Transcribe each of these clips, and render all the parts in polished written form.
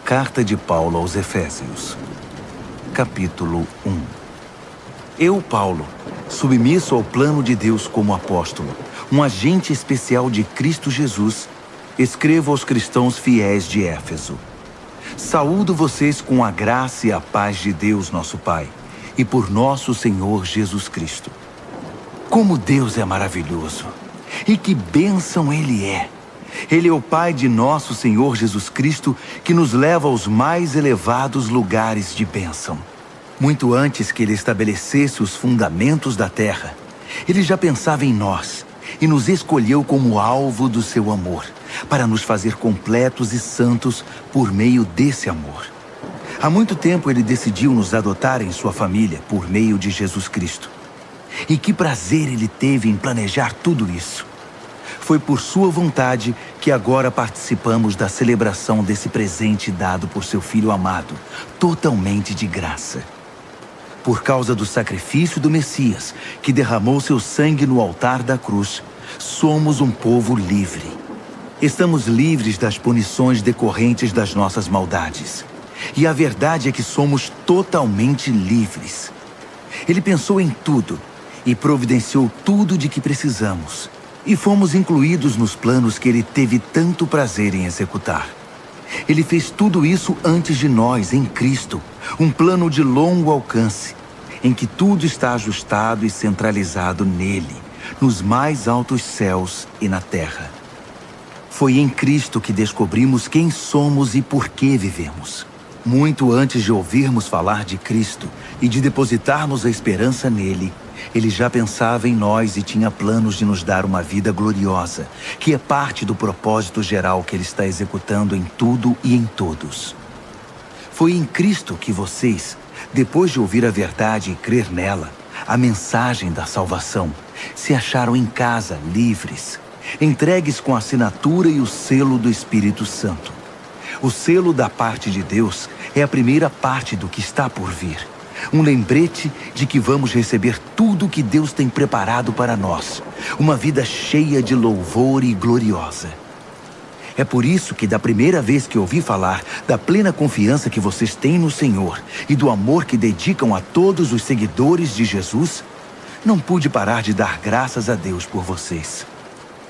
Carta de Paulo aos Efésios, capítulo 1. Eu, Paulo, submisso ao plano de Deus como apóstolo, um agente especial de Cristo Jesus, escrevo aos cristãos fiéis de Éfeso. Saúdo vocês com a graça e a paz de Deus, nosso Pai, e por nosso Senhor Jesus Cristo. Como Deus é maravilhoso! E que bênção Ele é! Ele é o Pai de nosso Senhor Jesus Cristo, que nos leva aos mais elevados lugares de bênção. Muito antes que Ele estabelecesse os fundamentos da terra, Ele já pensava em nós e nos escolheu como alvo do seu amor, para nos fazer completos e santos por meio desse amor. Há muito tempo Ele decidiu nos adotar em sua família por meio de Jesus Cristo. E que prazer Ele teve em planejar tudo isso. Foi por sua vontade que agora participamos da celebração desse presente dado por seu Filho amado, totalmente de graça. Por causa do sacrifício do Messias, que derramou seu sangue no altar da cruz, somos um povo livre. Estamos livres das punições decorrentes das nossas maldades. E a verdade é que somos totalmente livres. Ele pensou em tudo e providenciou tudo de que precisamos. E fomos incluídos nos planos que Ele teve tanto prazer em executar. Ele fez tudo isso antes de nós, em Cristo, um plano de longo alcance, em que tudo está ajustado e centralizado nele, nos mais altos céus e na terra. Foi em Cristo que descobrimos quem somos e por que vivemos. Muito antes de ouvirmos falar de Cristo e de depositarmos a esperança nele, Ele já pensava em nós e tinha planos de nos dar uma vida gloriosa, que é parte do propósito geral que Ele está executando em tudo e em todos. Foi em Cristo que vocês, depois de ouvir a verdade e crer nela, a mensagem da salvação, se acharam em casa, livres, entregues com a assinatura e o selo do Espírito Santo. O selo da parte de Deus é a primeira parte do que está por vir. Um lembrete de que vamos receber tudo que Deus tem preparado para nós. Uma vida cheia de louvor e gloriosa. É por isso que da primeira vez que ouvi falar da plena confiança que vocês têm no Senhor e do amor que dedicam a todos os seguidores de Jesus, não pude parar de dar graças a Deus por vocês.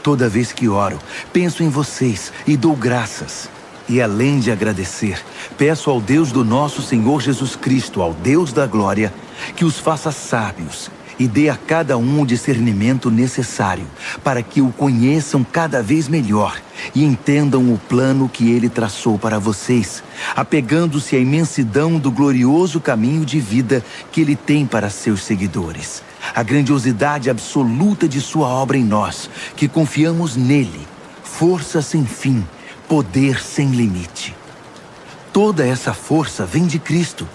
Toda vez que oro, penso em vocês e dou graças. E além de agradecer, peço ao Deus do nosso Senhor Jesus Cristo, ao Deus da glória, que os faça sábios e dê a cada um o discernimento necessário para que o conheçam cada vez melhor e entendam o plano que Ele traçou para vocês, apegando-se à imensidão do glorioso caminho de vida que Ele tem para seus seguidores, a grandiosidade absoluta de sua obra em nós, que confiamos nele, força sem fim, poder sem limite. Toda essa força vem de Cristo.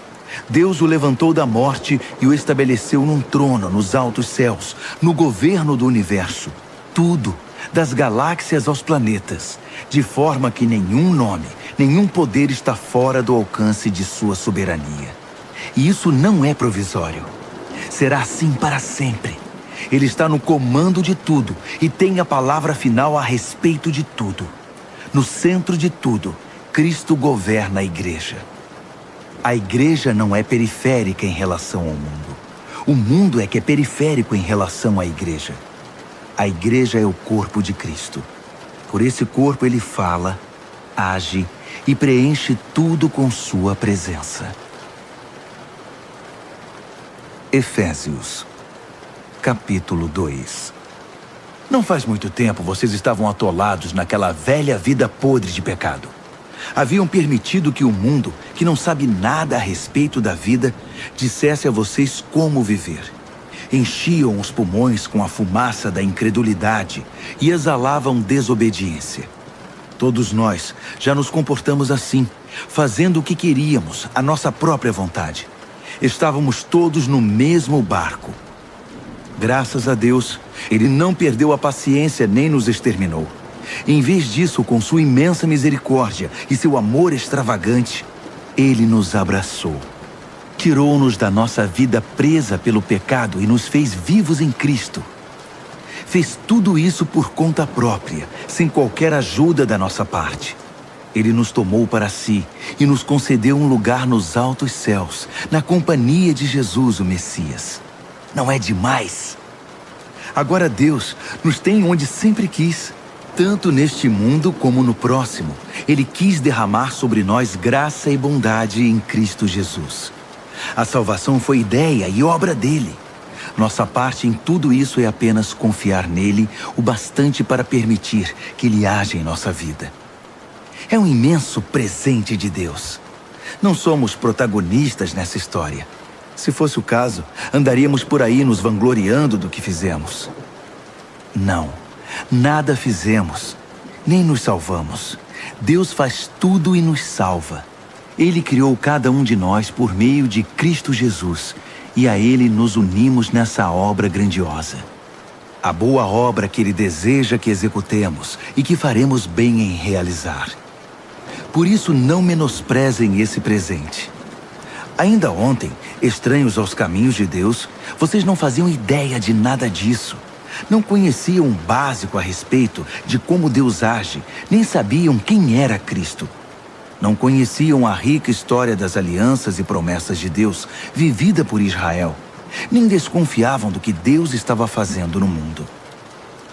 Deus o levantou da morte e o estabeleceu num trono nos altos céus, no governo do universo. Tudo, das galáxias aos planetas, de forma que nenhum nome, nenhum poder está fora do alcance de sua soberania. E isso não é provisório. Será assim para sempre. Ele está no comando de tudo e tem a palavra final a respeito de tudo. No centro de tudo, Cristo governa a igreja. A igreja não é periférica em relação ao mundo. O mundo é que é periférico em relação à igreja. A igreja é o corpo de Cristo. Por esse corpo Ele fala, age e preenche tudo com sua presença. Efésios, capítulo 2. Não faz muito tempo vocês estavam atolados naquela velha vida podre de pecado. Haviam permitido que o mundo, que não sabe nada a respeito da vida, dissesse a vocês como viver. Enchiam os pulmões com a fumaça da incredulidade e exalavam desobediência. Todos nós já nos comportamos assim, fazendo o que queríamos, a nossa própria vontade. Estávamos todos no mesmo barco. Graças a Deus, Ele não perdeu a paciência nem nos exterminou. Em vez disso, com sua imensa misericórdia e seu amor extravagante, Ele nos abraçou. Tirou-nos da nossa vida presa pelo pecado e nos fez vivos em Cristo. Fez tudo isso por conta própria, sem qualquer ajuda da nossa parte. Ele nos tomou para si e nos concedeu um lugar nos altos céus, na companhia de Jesus, o Messias. Não é demais? Agora Deus nos tem onde sempre quis. Tanto neste mundo como no próximo, Ele quis derramar sobre nós graça e bondade em Cristo Jesus. A salvação foi ideia e obra dele. Nossa parte em tudo isso é apenas confiar nele o bastante para permitir que ele haja em nossa vida. É um imenso presente de Deus. Não somos protagonistas nessa história. Se fosse o caso, andaríamos por aí nos vangloriando do que fizemos. Não, nada fizemos, nem nos salvamos. Deus faz tudo e nos salva. Ele criou cada um de nós por meio de Cristo Jesus, e a Ele nos unimos nessa obra grandiosa. A boa obra que Ele deseja que executemos e que faremos bem em realizar. Por isso, não menosprezem esse presente. Ainda ontem, estranhos aos caminhos de Deus, vocês não faziam ideia de nada disso. Não conheciam o básico a respeito de como Deus age, nem sabiam quem era Cristo. Não conheciam a rica história das alianças e promessas de Deus, vivida por Israel, nem desconfiavam do que Deus estava fazendo no mundo.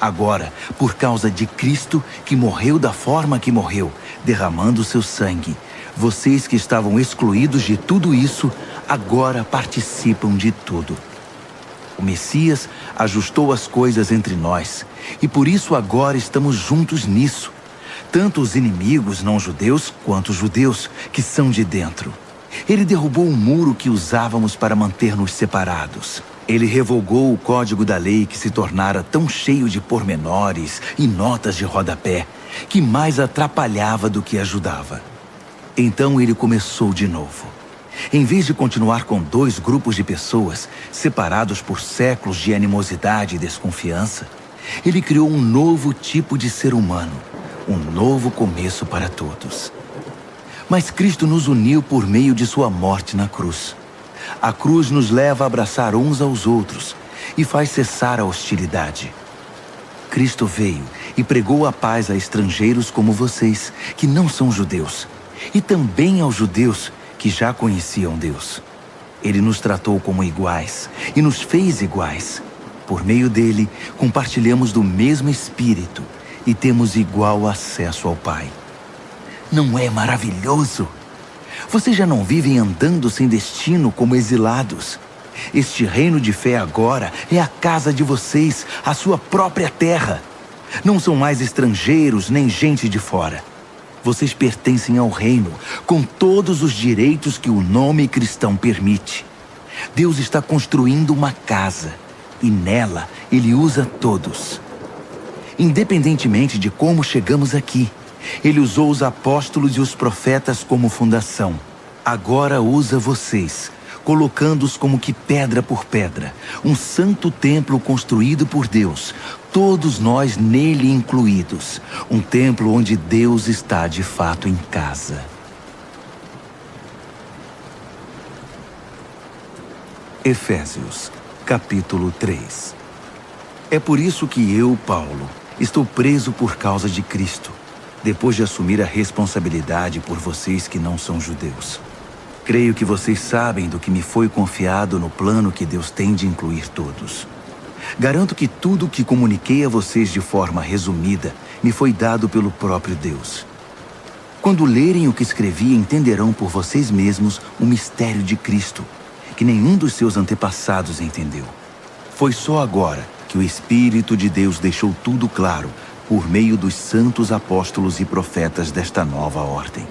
Agora, por causa de Cristo, que morreu da forma que morreu, derramando seu sangue, vocês que estavam excluídos de tudo isso, agora participam de tudo. O Messias ajustou as coisas entre nós, e por isso agora estamos juntos nisso. Tanto os inimigos não-judeus quanto os judeus, que são de dentro. Ele derrubou o muro que usávamos para manter-nos separados. Ele revogou o código da lei que se tornara tão cheio de pormenores e notas de rodapé, que mais atrapalhava do que ajudava. Então ele começou de novo. Em vez de continuar com dois grupos de pessoas, separados por séculos de animosidade e desconfiança, ele criou um novo tipo de ser humano, um novo começo para todos. Mas Cristo nos uniu por meio de sua morte na cruz. A cruz nos leva a abraçar uns aos outros e faz cessar a hostilidade. Cristo veio e pregou a paz a estrangeiros como vocês, que não são judeus, e também aos judeus que já conheciam Deus. Ele nos tratou como iguais e nos fez iguais. Por meio dele, compartilhamos do mesmo Espírito e temos igual acesso ao Pai. Não é maravilhoso? Vocês já não vivem andando sem destino como exilados. Este reino de fé agora é a casa de vocês, a sua própria terra. Não são mais estrangeiros nem gente de fora. Vocês pertencem ao reino, com todos os direitos que o nome cristão permite. Deus está construindo uma casa, e nela Ele usa todos. Independentemente de como chegamos aqui, Ele usou os apóstolos e os profetas como fundação. Agora usa vocês, colocando-os como que pedra por pedra, um santo templo construído por Deus, todos nós nele incluídos, um templo onde Deus está de fato em casa. Efésios, capítulo 3. É por isso que eu, Paulo, estou preso por causa de Cristo, depois de assumir a responsabilidade por vocês que não são judeus. Creio que vocês sabem do que me foi confiado no plano que Deus tem de incluir todos. Garanto que tudo o que comuniquei a vocês de forma resumida me foi dado pelo próprio Deus. Quando lerem o que escrevi, entenderão por vocês mesmos o mistério de Cristo, que nenhum dos seus antepassados entendeu. Foi só agora que o Espírito de Deus deixou tudo claro por meio dos santos apóstolos e profetas desta nova ordem.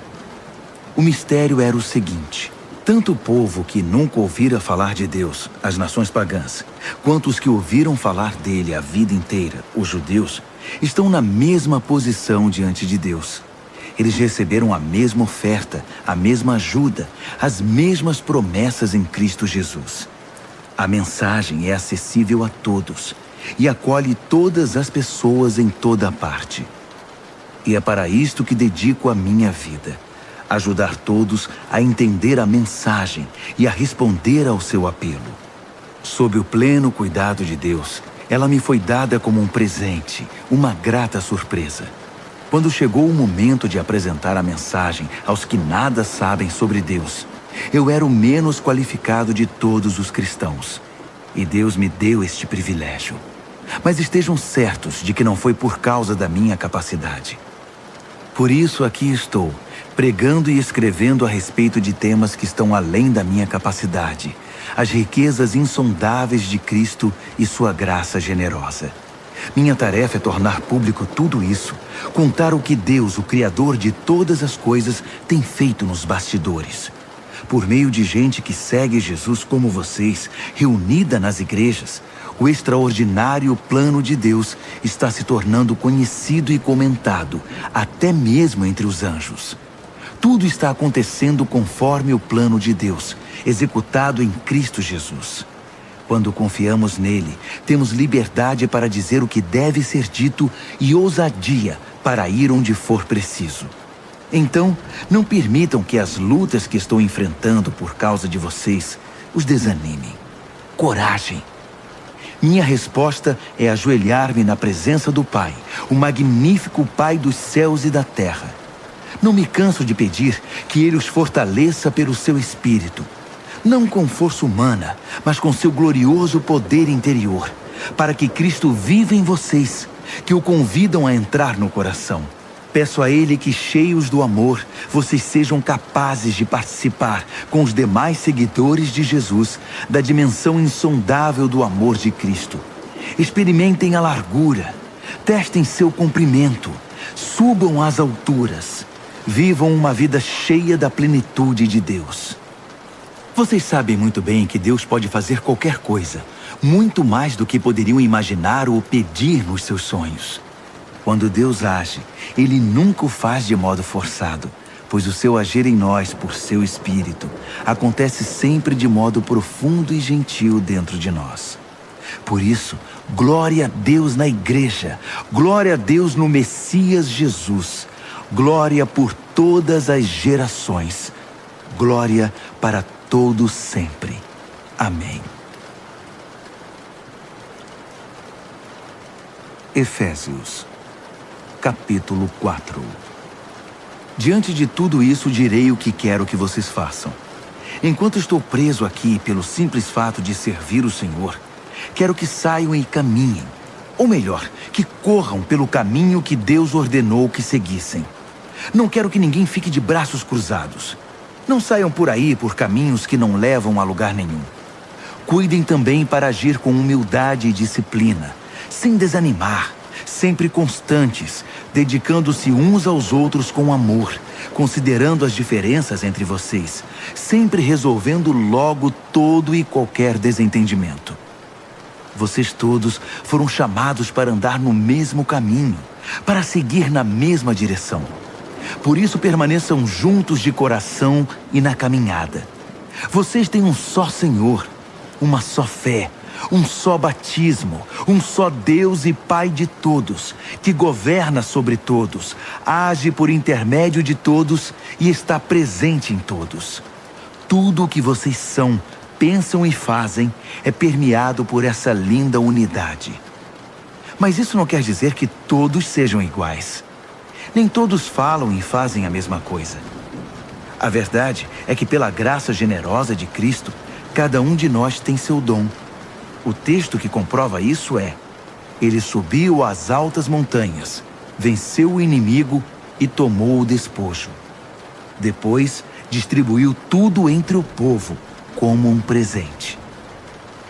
O mistério era o seguinte: tanto o povo que nunca ouvira falar de Deus, as nações pagãs, quanto os que ouviram falar dele a vida inteira, os judeus, estão na mesma posição diante de Deus. Eles receberam a mesma oferta, a mesma ajuda, as mesmas promessas em Cristo Jesus. A mensagem é acessível a todos e acolhe todas as pessoas em toda parte. E é para isto que dedico a minha vida: ajudar todos a entender a mensagem e a responder ao seu apelo. Sob o pleno cuidado de Deus, ela me foi dada como um presente, uma grata surpresa. Quando chegou o momento de apresentar a mensagem aos que nada sabem sobre Deus, eu era o menos qualificado de todos os cristãos. E Deus me deu este privilégio. Mas estejam certos de que não foi por causa da minha capacidade. Por isso aqui estou, pregando e escrevendo a respeito de temas que estão além da minha capacidade, as riquezas insondáveis de Cristo e sua graça generosa. Minha tarefa é tornar público tudo isso, contar o que Deus, o Criador de todas as coisas, tem feito nos bastidores. Por meio de gente que segue Jesus como vocês, reunida nas igrejas, o extraordinário plano de Deus está se tornando conhecido e comentado, até mesmo entre os anjos. Tudo está acontecendo conforme o plano de Deus, executado em Cristo Jesus. Quando confiamos nele, temos liberdade para dizer o que deve ser dito e ousadia para ir onde for preciso. Então, não permitam que as lutas que estou enfrentando por causa de vocês os desanimem. Coragem! Minha resposta é ajoelhar-me na presença do Pai, o magnífico Pai dos céus e da terra. Não me canso de pedir que Ele os fortaleça pelo seu Espírito. Não com força humana, mas com seu glorioso poder interior, para que Cristo viva em vocês, que o convidam a entrar no coração. Peço a Ele que, cheios do amor, vocês sejam capazes de participar com os demais seguidores de Jesus da dimensão insondável do amor de Cristo. Experimentem a largura, testem seu comprimento, subam às alturas, vivam uma vida cheia da plenitude de Deus. Vocês sabem muito bem que Deus pode fazer qualquer coisa, muito mais do que poderiam imaginar ou pedir nos seus sonhos. Quando Deus age, Ele nunca o faz de modo forçado, pois o seu agir em nós por seu Espírito acontece sempre de modo profundo e gentil dentro de nós. Por isso, glória a Deus na Igreja, glória a Deus no Messias Jesus, glória por todas as gerações, glória para todos sempre. Amém. Efésios, capítulo 4. Diante de tudo isso direi o que quero que vocês façam. Enquanto estou preso aqui pelo simples fato de servir o Senhor, quero que saiam e caminhem, ou melhor, que corram pelo caminho que Deus ordenou que seguissem. Não quero que ninguém fique de braços cruzados. Não saiam por aí por caminhos que não levam a lugar nenhum. Cuidem também para agir com humildade e disciplina, sem desanimar, sempre constantes, dedicando-se uns aos outros com amor, considerando as diferenças entre vocês, sempre resolvendo logo todo e qualquer desentendimento. Vocês todos foram chamados para andar no mesmo caminho, para seguir na mesma direção. Por isso permaneçam juntos de coração e na caminhada. Vocês têm um só Senhor, uma só fé, um só batismo, um só Deus e Pai de todos, que governa sobre todos, age por intermédio de todos e está presente em todos. Tudo o que vocês são, pensam e fazem é permeado por essa linda unidade. Mas isso não quer dizer que todos sejam iguais. Nem todos falam e fazem a mesma coisa. A verdade é que, pela graça generosa de Cristo, cada um de nós tem seu dom. O texto que comprova isso é: Ele subiu às altas montanhas, venceu o inimigo e tomou o despojo. Depois, distribuiu tudo entre o povo, como um presente.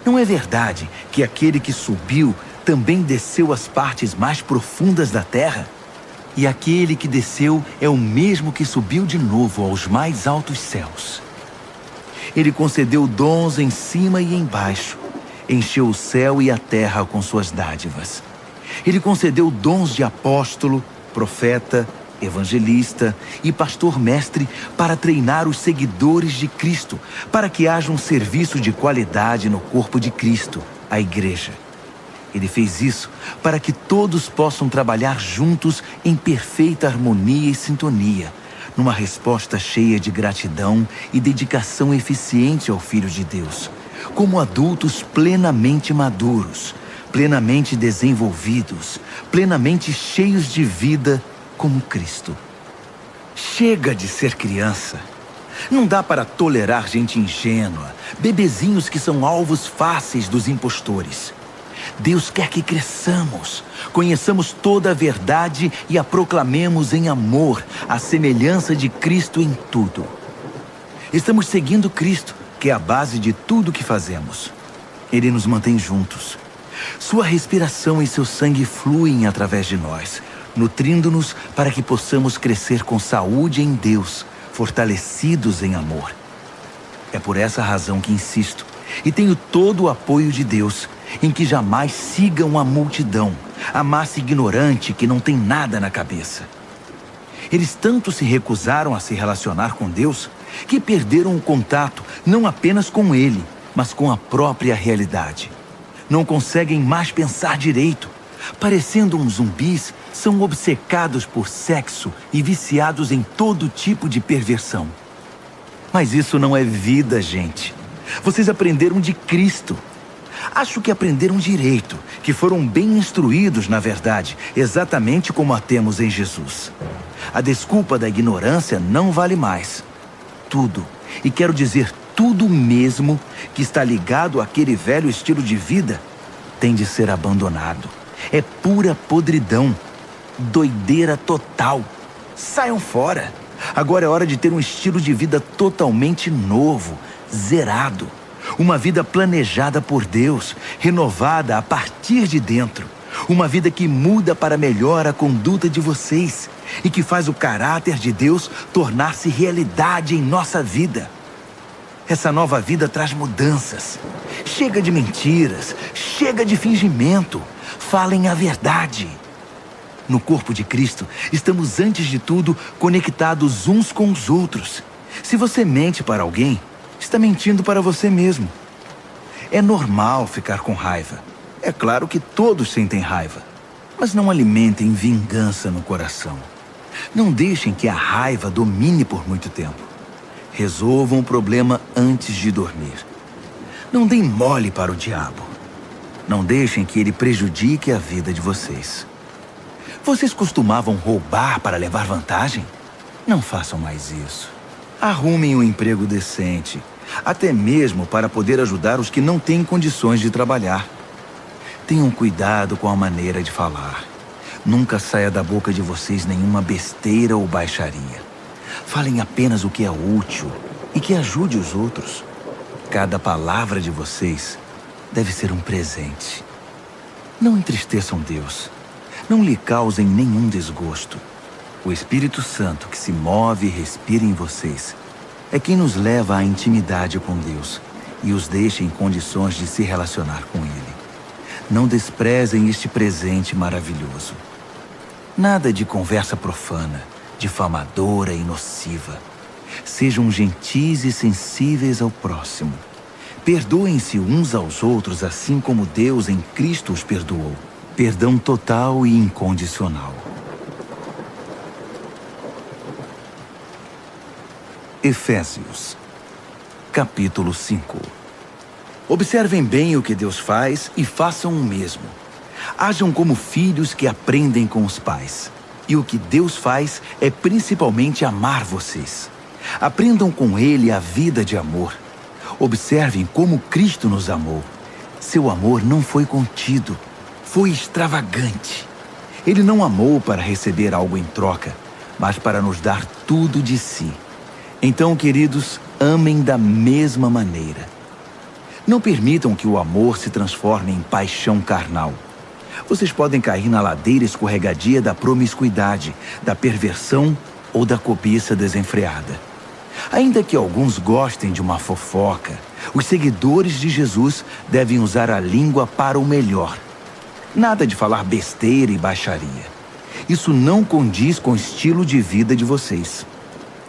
Não é verdade que aquele que subiu também desceu às partes mais profundas da terra? E aquele que desceu é o mesmo que subiu de novo aos mais altos céus. Ele concedeu dons em cima e embaixo, encheu o céu e a terra com suas dádivas. Ele concedeu dons de apóstolo, profeta, evangelista e pastor-mestre para treinar os seguidores de Cristo, para que haja um serviço de qualidade no corpo de Cristo, a Igreja. Ele fez isso para que todos possam trabalhar juntos em perfeita harmonia e sintonia, numa resposta cheia de gratidão e dedicação eficiente ao Filho de Deus, como adultos plenamente maduros, plenamente desenvolvidos, plenamente cheios de vida como Cristo. Chega de ser criança. Não dá para tolerar gente ingênua, bebezinhos que são alvos fáceis dos impostores. Deus quer que cresçamos, conheçamos toda a verdade e a proclamemos em amor, à semelhança de Cristo em tudo. Estamos seguindo Cristo, que é a base de tudo que fazemos. Ele nos mantém juntos. Sua respiração e seu sangue fluem através de nós, nutrindo-nos para que possamos crescer com saúde em Deus, fortalecidos em amor. É por essa razão que insisto, e tenho todo o apoio de Deus, em que jamais sigam a multidão, a massa ignorante que não tem nada na cabeça. Eles tanto se recusaram a se relacionar com Deus, que perderam o contato não apenas com Ele, mas com a própria realidade. Não conseguem mais pensar direito. Parecendo uns zumbis, são obcecados por sexo e viciados em todo tipo de perversão. Mas isso não é vida, gente. Vocês aprenderam de Cristo. Acho que aprenderam direito, que foram bem instruídos, na verdade, exatamente como a temos em Jesus. A desculpa da ignorância não vale mais. Tudo, e quero dizer tudo mesmo, que está ligado àquele velho estilo de vida, tem de ser abandonado. É pura podridão, doideira total. Saiam fora. Agora é hora de ter um estilo de vida totalmente novo, zerado. Uma vida planejada por Deus, renovada a partir de dentro. Uma vida que muda para melhor a conduta de vocês e que faz o caráter de Deus tornar-se realidade em nossa vida. Essa nova vida traz mudanças. Chega de mentiras, chega de fingimento. Falem a verdade. No corpo de Cristo, estamos antes de tudo conectados uns com os outros. Se você mente para alguém, está mentindo para você mesmo. É normal ficar com raiva. É claro que todos sentem raiva. Mas não alimentem vingança no coração. Não deixem que a raiva domine por muito tempo. Resolvam o problema antes de dormir. Não deem mole para o diabo. Não deixem que ele prejudique a vida de vocês. Vocês costumavam roubar para levar vantagem? Não façam mais isso. Arrumem um emprego decente, até mesmo para poder ajudar os que não têm condições de trabalhar. Tenham cuidado com a maneira de falar. Nunca saia da boca de vocês nenhuma besteira ou baixaria. Falem apenas o que é útil e que ajude os outros. Cada palavra de vocês deve ser um presente. Não entristeçam Deus. Não lhe causem nenhum desgosto. O Espírito Santo que se move e respira em vocês é quem nos leva à intimidade com Deus e os deixa em condições de se relacionar com Ele. Não desprezem este presente maravilhoso. Nada de conversa profana, difamadora e nociva. Sejam gentis e sensíveis ao próximo. Perdoem-se uns aos outros assim como Deus em Cristo os perdoou. Perdão total e incondicional. Efésios, capítulo 5. Observem bem o que Deus faz e façam o mesmo. Hajam como filhos que aprendem com os pais. E o que Deus faz é principalmente amar vocês. Aprendam com Ele a vida de amor. Observem como Cristo nos amou. Seu amor não foi contido, foi extravagante. Ele não amou para receber algo em troca, mas para nos dar tudo de si. Então, queridos, amem da mesma maneira. Não permitam que o amor se transforme em paixão carnal. Vocês podem cair na ladeira escorregadia da promiscuidade, da perversão ou da cobiça desenfreada. Ainda que alguns gostem de uma fofoca, os seguidores de Jesus devem usar a língua para o melhor. Nada de falar besteira e baixaria. Isso não condiz com o estilo de vida de vocês.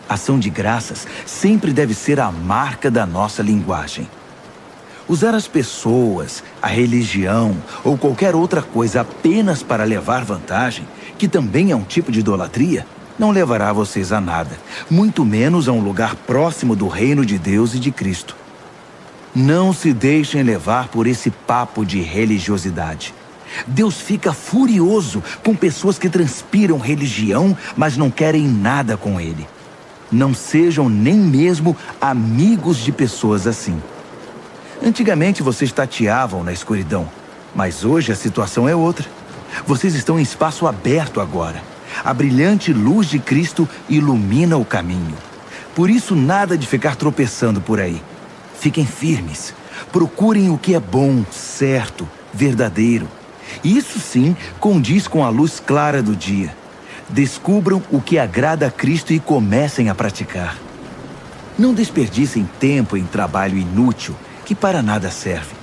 Ação de graças sempre deve ser a marca da nossa linguagem. Usar as pessoas, a religião ou qualquer outra coisa apenas para levar vantagem, que também é um tipo de idolatria, não levará vocês a nada, muito menos a um lugar próximo do reino de Deus e de Cristo. Não se deixem levar por esse papo de religiosidade. Deus fica furioso com pessoas que transpiram religião, mas não querem nada com Ele. Não sejam nem mesmo amigos de pessoas assim. Antigamente vocês tateavam na escuridão, mas hoje a situação é outra. Vocês estão em espaço aberto agora. A brilhante luz de Cristo ilumina o caminho. Por isso, nada de ficar tropeçando por aí. Fiquem firmes. Procurem o que é bom, certo, verdadeiro. Isso sim condiz com a luz clara do dia. Descubram o que agrada a Cristo e comecem a praticar. Não desperdicem tempo em trabalho inútil, que para nada serve.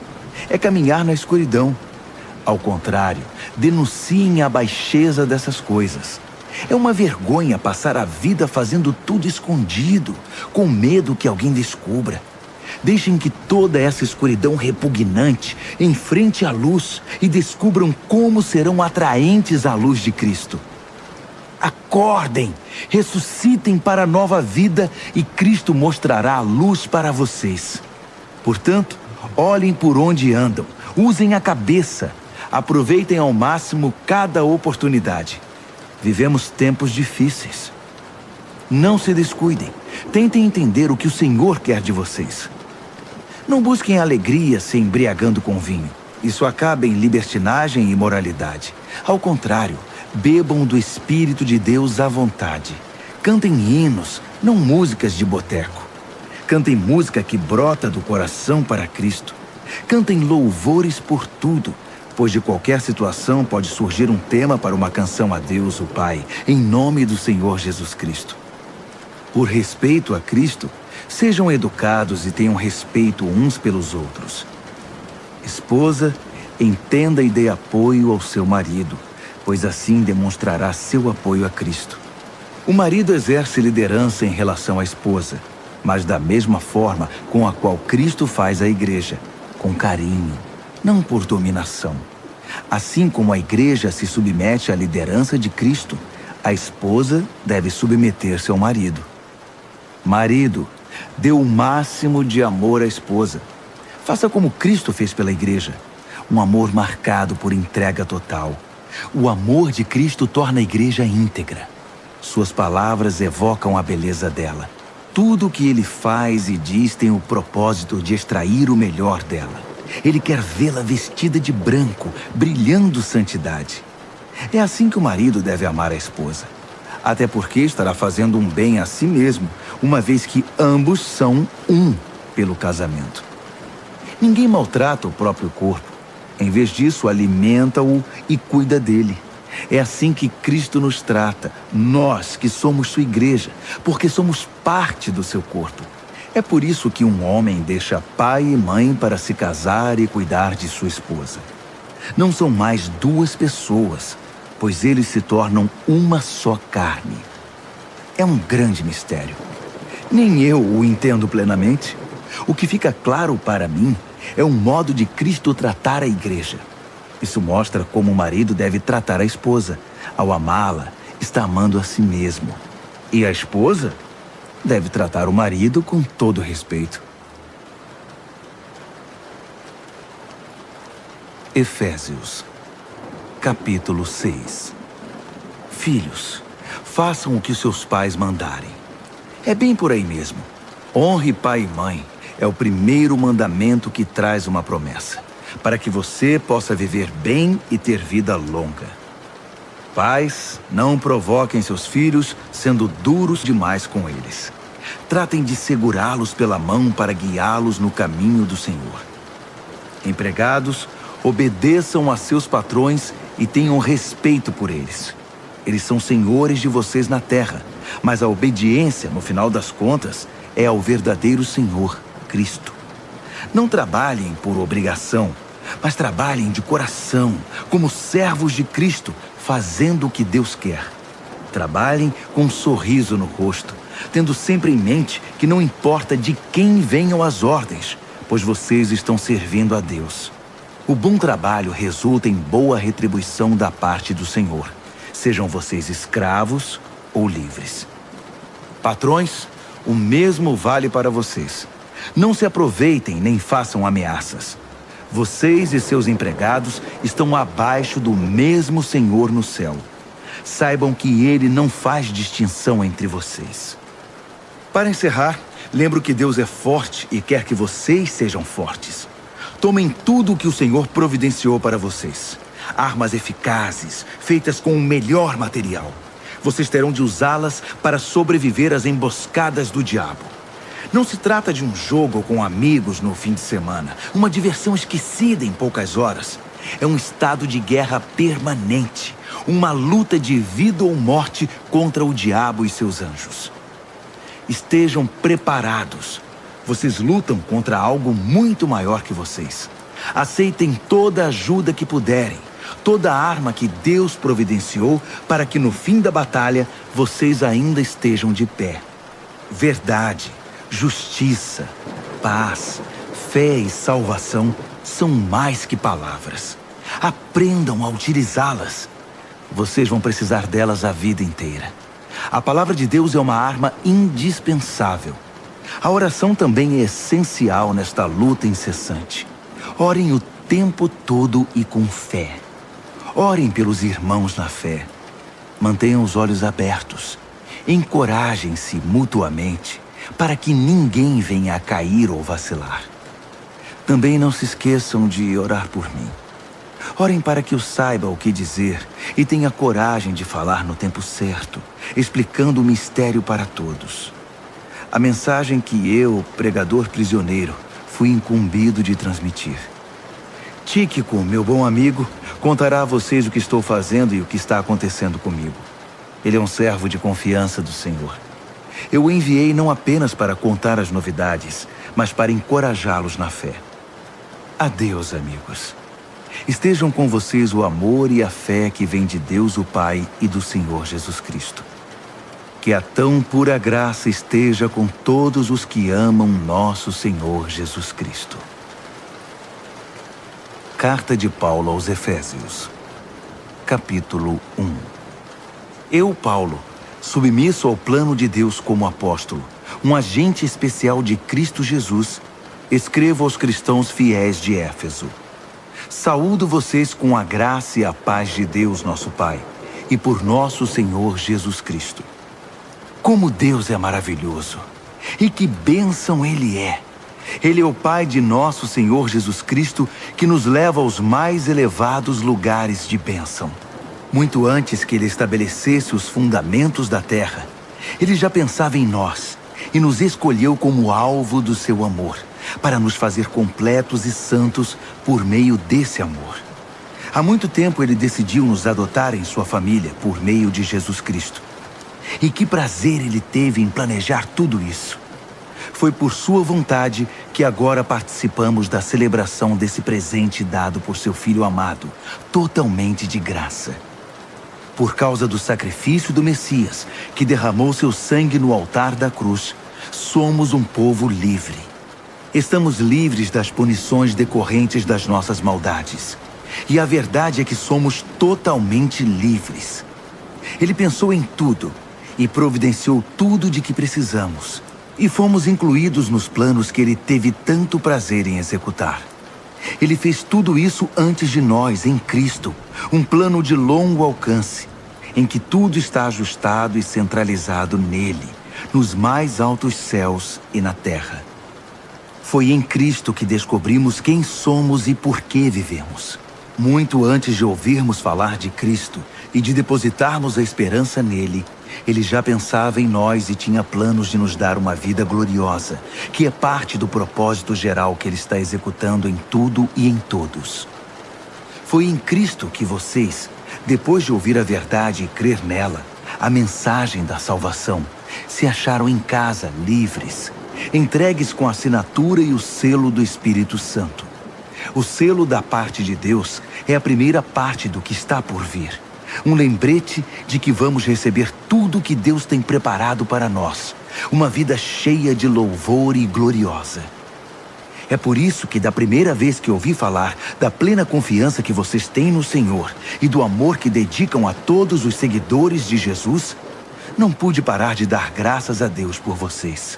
É caminhar na escuridão. Ao contrário, denunciem a baixeza dessas coisas. É uma vergonha passar a vida fazendo tudo escondido, com medo que alguém descubra. Deixem que toda essa escuridão repugnante enfrente a luz e descubram como serão atraentes à luz de Cristo. Acordem, ressuscitem para a nova vida e Cristo mostrará a luz para vocês. Portanto, olhem por onde andam, usem a cabeça, aproveitem ao máximo cada oportunidade. Vivemos tempos difíceis. Não se descuidem, tentem entender o que o Senhor quer de vocês. Não busquem alegria se embriagando com vinho. Isso acaba em libertinagem e imoralidade. Ao contrário, bebam do Espírito de Deus à vontade. Cantem hinos, não músicas de boteco. Cantem música que brota do coração para Cristo. Cantem louvores por tudo, pois de qualquer situação pode surgir um tema para uma canção a Deus, o Pai, em nome do Senhor Jesus Cristo. Por respeito a Cristo, sejam educados e tenham respeito uns pelos outros. Esposa, entenda e dê apoio ao seu marido, pois assim demonstrará seu apoio a Cristo. O marido exerce liderança em relação à esposa, mas da mesma forma com a qual Cristo faz a igreja, com carinho, não por dominação. Assim como a igreja se submete à liderança de Cristo, a esposa deve submeter-se ao marido. Marido, dê o máximo de amor à esposa. Faça como Cristo fez pela igreja. Um amor marcado por entrega total. O amor de Cristo torna a igreja íntegra. Suas palavras evocam a beleza dela. Tudo o que ele faz e diz tem o propósito de extrair o melhor dela. Ele quer vê-la vestida de branco, brilhando santidade. É assim que o marido deve amar a esposa. Até porque estará fazendo um bem a si mesmo, uma vez que ambos são um pelo casamento. Ninguém maltrata o próprio corpo. Em vez disso, alimenta-o e cuida dele. É assim que Cristo nos trata, nós que somos sua igreja, porque somos parte do seu corpo. É por isso que um homem deixa pai e mãe para se casar e cuidar de sua esposa. Não são mais duas pessoas, pois eles se tornam uma só carne. É um grande mistério. Nem eu o entendo plenamente. O que fica claro para mim é o modo de Cristo tratar a igreja. Isso mostra como o marido deve tratar a esposa. Ao amá-la, está amando a si mesmo. E a esposa deve tratar o marido com todo respeito. Efésios, capítulo 6. Filhos, façam o que seus pais mandarem. É bem por aí mesmo. Honre pai e mãe. É o primeiro mandamento que traz uma promessa, para que você possa viver bem e ter vida longa. Pais, não provoquem seus filhos sendo duros demais com eles. Tratem de segurá-los pela mão para guiá-los no caminho do Senhor. Empregados, obedeçam a seus patrões e tenham respeito por eles. Eles são senhores de vocês na terra, mas a obediência, no final das contas, é ao verdadeiro Senhor, Cristo. Não trabalhem por obrigação, mas trabalhem de coração, como servos de Cristo, fazendo o que Deus quer. Trabalhem com um sorriso no rosto, tendo sempre em mente que não importa de quem venham as ordens, pois vocês estão servindo a Deus. O bom trabalho resulta em boa retribuição da parte do Senhor, sejam vocês escravos ou livres. Patrões, o mesmo vale para vocês. Não se aproveitem nem façam ameaças. Vocês e seus empregados estão abaixo do mesmo Senhor no céu. Saibam que Ele não faz distinção entre vocês. Para encerrar, lembro que Deus é forte e quer que vocês sejam fortes. Tomem tudo o que o Senhor providenciou para vocês. Armas eficazes, feitas com o melhor material. Vocês terão de usá-las para sobreviver às emboscadas do diabo. Não se trata de um jogo com amigos no fim de semana, uma diversão esquecida em poucas horas. É um estado de guerra permanente, uma luta de vida ou morte contra o diabo e seus anjos. Estejam preparados. Vocês lutam contra algo muito maior que vocês. Aceitem toda a ajuda que puderem, toda a arma que Deus providenciou para que no fim da batalha vocês ainda estejam de pé. Verdade, justiça, paz, fé e salvação são mais que palavras. Aprendam a utilizá-las. Vocês vão precisar delas a vida inteira. A palavra de Deus é uma arma indispensável. A oração também é essencial nesta luta incessante. Orem o tempo todo e com fé. Orem pelos irmãos na fé. Mantenham os olhos abertos. Encorajem-se mutuamente para que ninguém venha a cair ou vacilar. Também não se esqueçam de orar por mim. Orem para que eu saiba o que dizer e tenha coragem de falar no tempo certo, explicando o mistério para todos. A mensagem que eu, pregador prisioneiro, fui incumbido de transmitir. Tíquico, meu bom amigo, contará a vocês o que estou fazendo e o que está acontecendo comigo. Ele é um servo de confiança do Senhor. Eu o enviei não apenas para contar as novidades, mas para encorajá-los na fé. Adeus, amigos. Estejam com vocês o amor e a fé que vem de Deus o Pai e do Senhor Jesus Cristo. Que a tão pura graça esteja com todos os que amam nosso Senhor Jesus Cristo. Carta de Paulo aos Efésios, capítulo 1. Eu, Paulo, submisso ao plano de Deus como apóstolo, um agente especial de Cristo Jesus, escrevo aos cristãos fiéis de Éfeso. Saúdo vocês com a graça e a paz de Deus, nosso Pai, e por nosso Senhor Jesus Cristo. Como Deus é maravilhoso! E que bênção Ele é! Ele é o Pai de nosso Senhor Jesus Cristo, que nos leva aos mais elevados lugares de bênção. Muito antes que Ele estabelecesse os fundamentos da terra, Ele já pensava em nós e nos escolheu como alvo do seu amor, para nos fazer completos e santos por meio desse amor. Há muito tempo Ele decidiu nos adotar em sua família por meio de Jesus Cristo. E que prazer Ele teve em planejar tudo isso. Foi por sua vontade que agora participamos da celebração desse presente dado por seu Filho amado, totalmente de graça. Por causa do sacrifício do Messias, que derramou seu sangue no altar da cruz, somos um povo livre. Estamos livres das punições decorrentes das nossas maldades. E a verdade é que somos totalmente livres. Ele pensou em tudo e providenciou tudo de que precisamos. E fomos incluídos nos planos que Ele teve tanto prazer em executar. Ele fez tudo isso antes de nós, em Cristo, um plano de longo alcance, em que tudo está ajustado e centralizado nele, nos mais altos céus e na terra. Foi em Cristo que descobrimos quem somos e por que vivemos. Muito antes de ouvirmos falar de Cristo e de depositarmos a esperança nele, Ele já pensava em nós e tinha planos de nos dar uma vida gloriosa, que é parte do propósito geral que Ele está executando em tudo e em todos. Foi em Cristo que vocês, depois de ouvir a verdade e crer nela, a mensagem da salvação, se acharam em casa, livres, entregues com a assinatura e o selo do Espírito Santo. O selo da parte de Deus é a primeira parte do que está por vir. Um lembrete de que vamos receber tudo que Deus tem preparado para nós. Uma vida cheia de louvor e gloriosa. É por isso que da primeira vez que ouvi falar da plena confiança que vocês têm no Senhor e do amor que dedicam a todos os seguidores de Jesus, não pude parar de dar graças a Deus por vocês.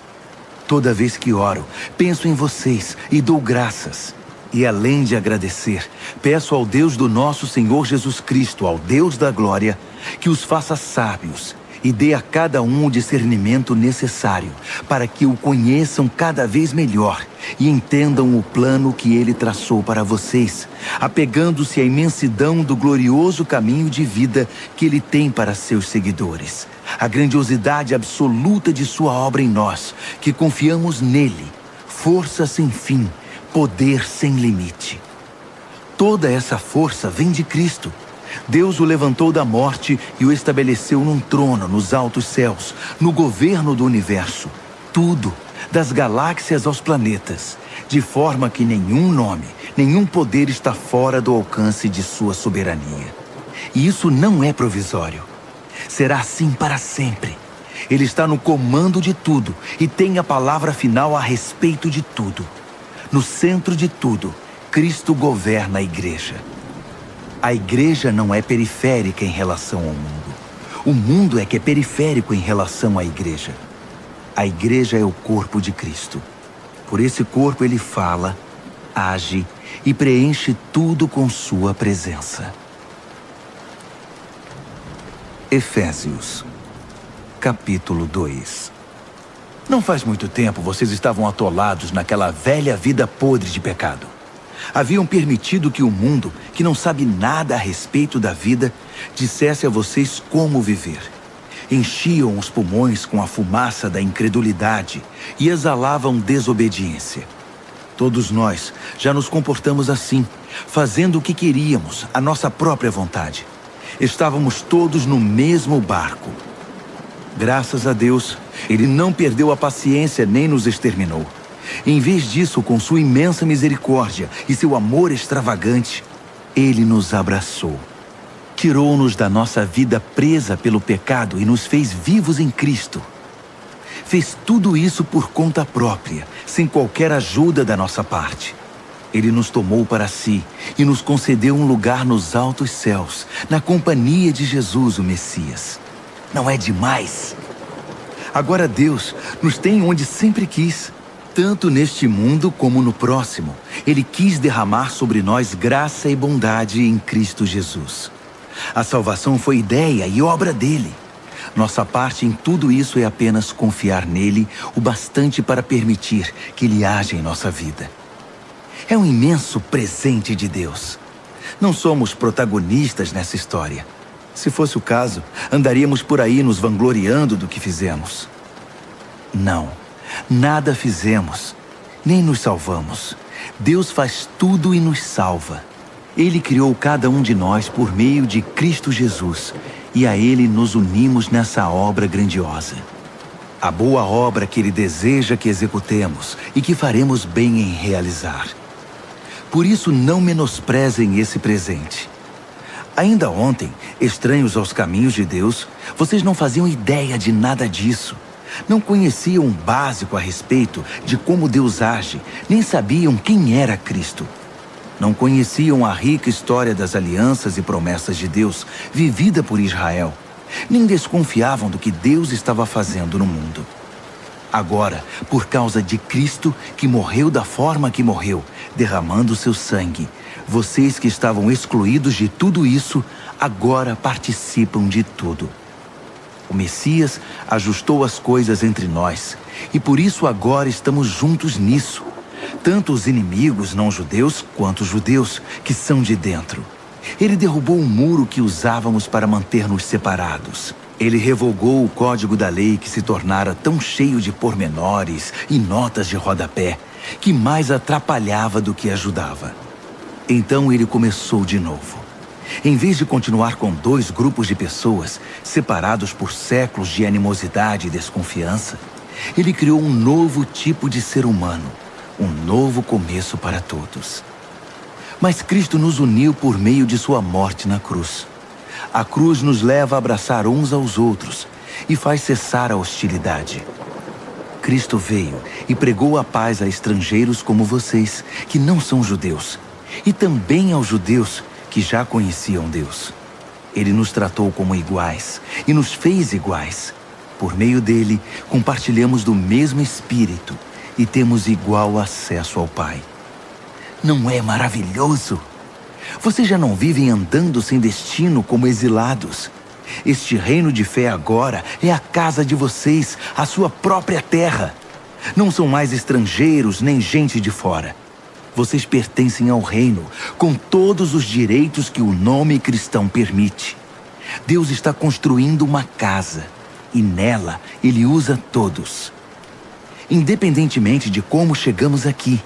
Toda vez que oro, penso em vocês e dou graças. E além de agradecer, peço ao Deus do nosso Senhor Jesus Cristo, ao Deus da glória, que os faça sábios e dê a cada um o discernimento necessário para que o conheçam cada vez melhor e entendam o plano que Ele traçou para vocês, apegando-se à imensidão do glorioso caminho de vida que Ele tem para seus seguidores, a grandiosidade absoluta de sua obra em nós, que confiamos nele, força sem fim, poder sem limite. Toda essa força vem de Cristo. Deus o levantou da morte e o estabeleceu num trono nos altos céus, no governo do universo. Tudo, das galáxias aos planetas, de forma que nenhum nome, nenhum poder está fora do alcance de sua soberania. E isso não é provisório. Será assim para sempre. Ele está no comando de tudo e tem a palavra final a respeito de tudo. No centro de tudo, Cristo governa a igreja. A igreja não é periférica em relação ao mundo. O mundo é que é periférico em relação à igreja. A igreja é o corpo de Cristo. Por esse corpo ele fala, age e preenche tudo com sua presença. Efésios, capítulo 2. Não faz muito tempo vocês estavam atolados naquela velha vida podre de pecado. Haviam permitido que o mundo, que não sabe nada a respeito da vida, dissesse a vocês como viver. Enchiam os pulmões com a fumaça da incredulidade e exalavam desobediência. Todos nós já nos comportamos assim, fazendo o que queríamos, a nossa própria vontade. Estávamos todos no mesmo barco. Graças a Deus, Ele não perdeu a paciência nem nos exterminou. Em vez disso, com sua imensa misericórdia e seu amor extravagante, Ele nos abraçou. Tirou-nos da nossa vida presa pelo pecado e nos fez vivos em Cristo. Fez tudo isso por conta própria, sem qualquer ajuda da nossa parte. Ele nos tomou para si e nos concedeu um lugar nos altos céus, na companhia de Jesus, o Messias. Não é demais? Agora Deus nos tem onde sempre quis. Tanto neste mundo como no próximo, Ele quis derramar sobre nós graça e bondade em Cristo Jesus. A salvação foi ideia e obra dele. Nossa parte em tudo isso é apenas confiar nele o bastante para permitir que ele haja em nossa vida. É um imenso presente de Deus. Não somos protagonistas nessa história. Se fosse o caso, andaríamos por aí nos vangloriando do que fizemos. Não. Nada fizemos, nem nos salvamos. Deus faz tudo e nos salva. Ele criou cada um de nós por meio de Cristo Jesus, e a Ele nos unimos nessa obra grandiosa. A boa obra que Ele deseja que executemos e que faremos bem em realizar. Por isso, não menosprezem esse presente. Ainda ontem, estranhos aos caminhos de Deus, vocês não faziam ideia de nada disso. Não conheciam o básico a respeito de como Deus age, nem sabiam quem era Cristo. Não conheciam a rica história das alianças e promessas de Deus, vivida por Israel, nem desconfiavam do que Deus estava fazendo no mundo. Agora, por causa de Cristo, que morreu da forma que morreu, derramando seu sangue, vocês que estavam excluídos de tudo isso, agora participam de tudo. O Messias ajustou as coisas entre nós, e por isso agora estamos juntos nisso. Tanto os inimigos não-judeus quanto os judeus, que são de dentro. Ele derrubou o muro que usávamos para manter-nos separados. Ele revogou o código da lei que se tornara tão cheio de pormenores e notas de rodapé, que mais atrapalhava do que ajudava. Então ele começou de novo. Em vez de continuar com dois grupos de pessoas, separados por séculos de animosidade e desconfiança, ele criou um novo tipo de ser humano, um novo começo para todos. Mas Cristo nos uniu por meio de sua morte na cruz. A cruz nos leva a abraçar uns aos outros e faz cessar a hostilidade. Cristo veio e pregou a paz a estrangeiros como vocês, que não são judeus, e também aos judeus que já conheciam Deus. Ele nos tratou como iguais e nos fez iguais. Por meio dele, compartilhamos do mesmo Espírito e temos igual acesso ao Pai. Não é maravilhoso? Vocês já não vivem andando sem destino como exilados. Este reino de fé agora é a casa de vocês, a sua própria terra. Não são mais estrangeiros nem gente de fora. Vocês pertencem ao reino, com todos os direitos que o nome cristão permite. Deus está construindo uma casa, e nela Ele usa todos. Independentemente de como chegamos aqui,